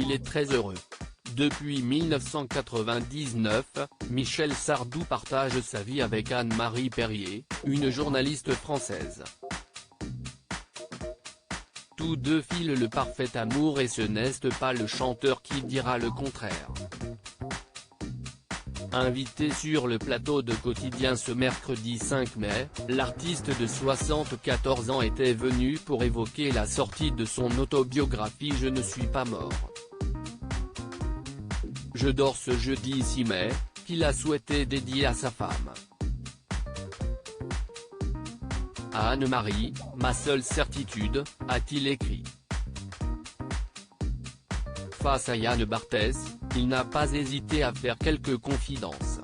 il est très heureux. Depuis 1999, Michel Sardou partage sa vie avec Anne-Marie Perrier, une journaliste française. Tous deux filent le parfait amour et ce n'est pas le chanteur qui dira le contraire. Invité sur le plateau de Quotidien ce mercredi 5 mai, l'artiste de 74 ans était venu pour évoquer la sortie de son autobiographie Je ne suis pas mort. Je dors ce jeudi 6 mai, qu'il a souhaité dédier à sa femme. À Anne-Marie, ma seule certitude, a-t-il écrit. Face à Yann Barthès, il n'a pas hésité à faire quelques confidences.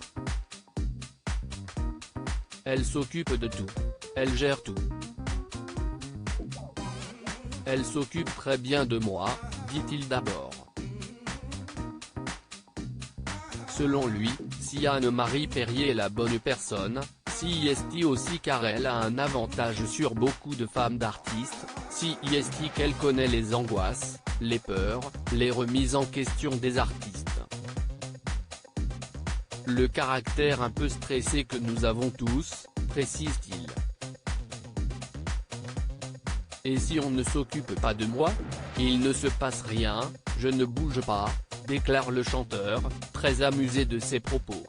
Elle s'occupe de tout. Elle gère tout. Elle s'occupe très bien de moi, dit-il d'abord. Selon lui, si Anne-Marie Perrier est la bonne personne, si est aussi car elle a un avantage sur beaucoup de femmes d'artistes, si est qu'elle connaît les angoisses, les peurs, les remises en question des artistes. Le caractère un peu stressé que nous avons tous, précise-t-il. Et si on ne s'occupe pas de moi, il ne se passe rien, je ne bouge pas, déclare le chanteur, très amusé de ses propos.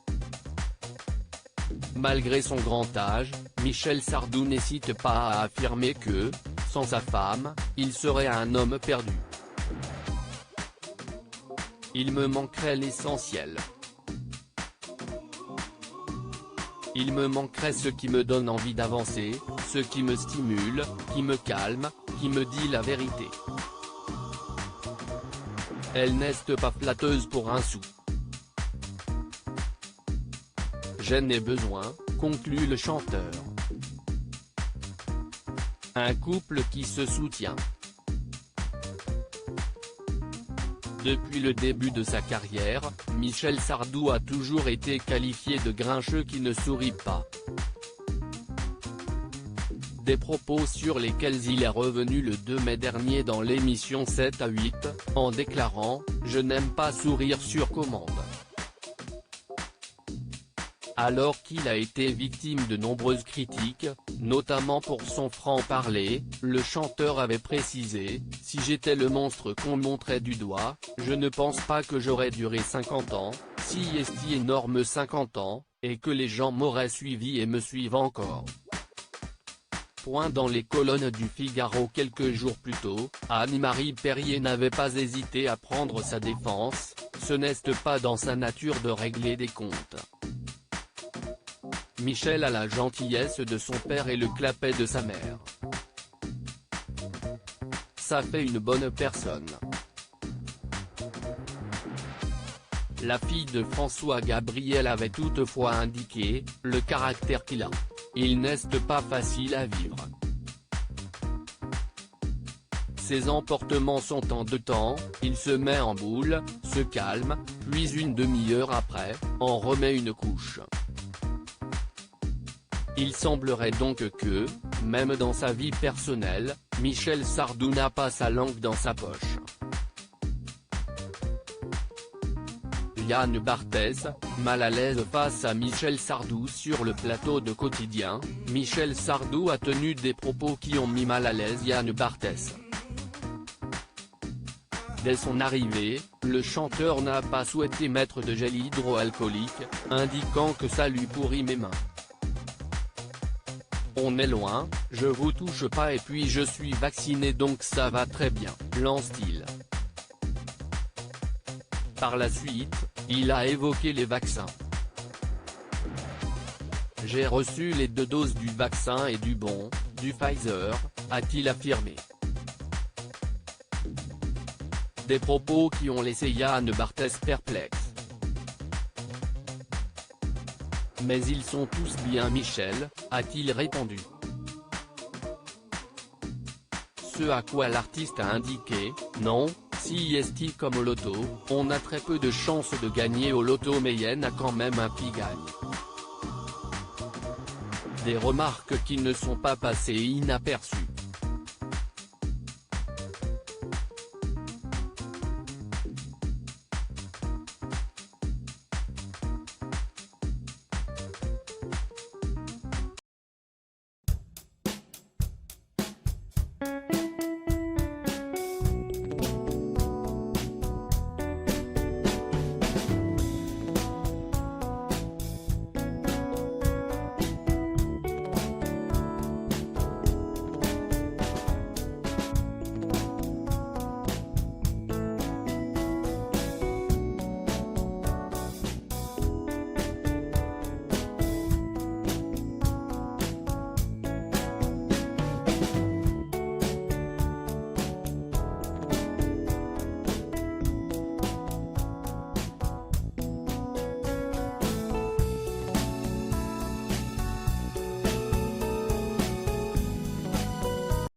Malgré son grand âge, Michel Sardou n'hésite pas à affirmer que, sans sa femme, il serait un homme perdu. Il me manquerait l'essentiel. Il me manquerait ce qui me donne envie d'avancer, ce qui me stimule, qui me calme, qui me dit la vérité. Elle n'est pas flatteuse pour un sou. J'en ai besoin, conclut le chanteur. Un couple qui se soutient. Depuis le début de sa carrière, Michel Sardou a toujours été qualifié de grincheux qui ne sourit pas. Des propos sur lesquels il est revenu le 2 mai dernier dans l'émission 7 à 8, en déclarant « Je n'aime pas sourire sur commande ». Alors qu'il a été victime de nombreuses critiques, notamment pour son franc-parler, le chanteur avait précisé « Si j'étais le monstre qu'on montrait du doigt, je ne pense pas que j'aurais duré 50 ans, si est énorme 50 ans, et que les gens m'auraient suivi et me suivent encore ». Point dans les colonnes du Figaro quelques jours plus tôt, Anne-Marie Perrier n'avait pas hésité à prendre sa défense, ce n'est pas dans sa nature de régler des comptes. Michel a la gentillesse de son père et le clapet de sa mère. Ça fait une bonne personne. La fille de François Gabriel avait toutefois indiqué, le caractère qu'il a. Il n'est pas facile à vivre. Ses emportements sont en deux temps, il se met en boule, se calme, puis une demi-heure après, en remet une couche. Il semblerait donc que, même dans sa vie personnelle, Michel Sardou n'a pas sa langue dans sa poche. Yann Barthès, mal à l'aise face à Michel Sardou sur le plateau de Quotidien, Michel Sardou a tenu des propos qui ont mis mal à l'aise Yann Barthès. Dès son arrivée, le chanteur n'a pas souhaité mettre de gel hydroalcoolique, indiquant que ça lui pourrit mes mains. On est loin, je vous touche pas et puis je suis vacciné donc ça va très bien, lance-t-il. Par la suite, il a évoqué les vaccins. J'ai reçu les 2 doses du vaccin et du Pfizer, a-t-il affirmé. Des propos qui ont laissé Yann Barthès perplexe. Mais ils sont tous bien Michel, a-t-il répondu. Ce à quoi l'artiste a indiqué, non, si est comme au loto, on a très peu de chances de gagner au loto mais Yann a quand même un qui gagne. Des remarques qui ne sont pas passées inaperçues.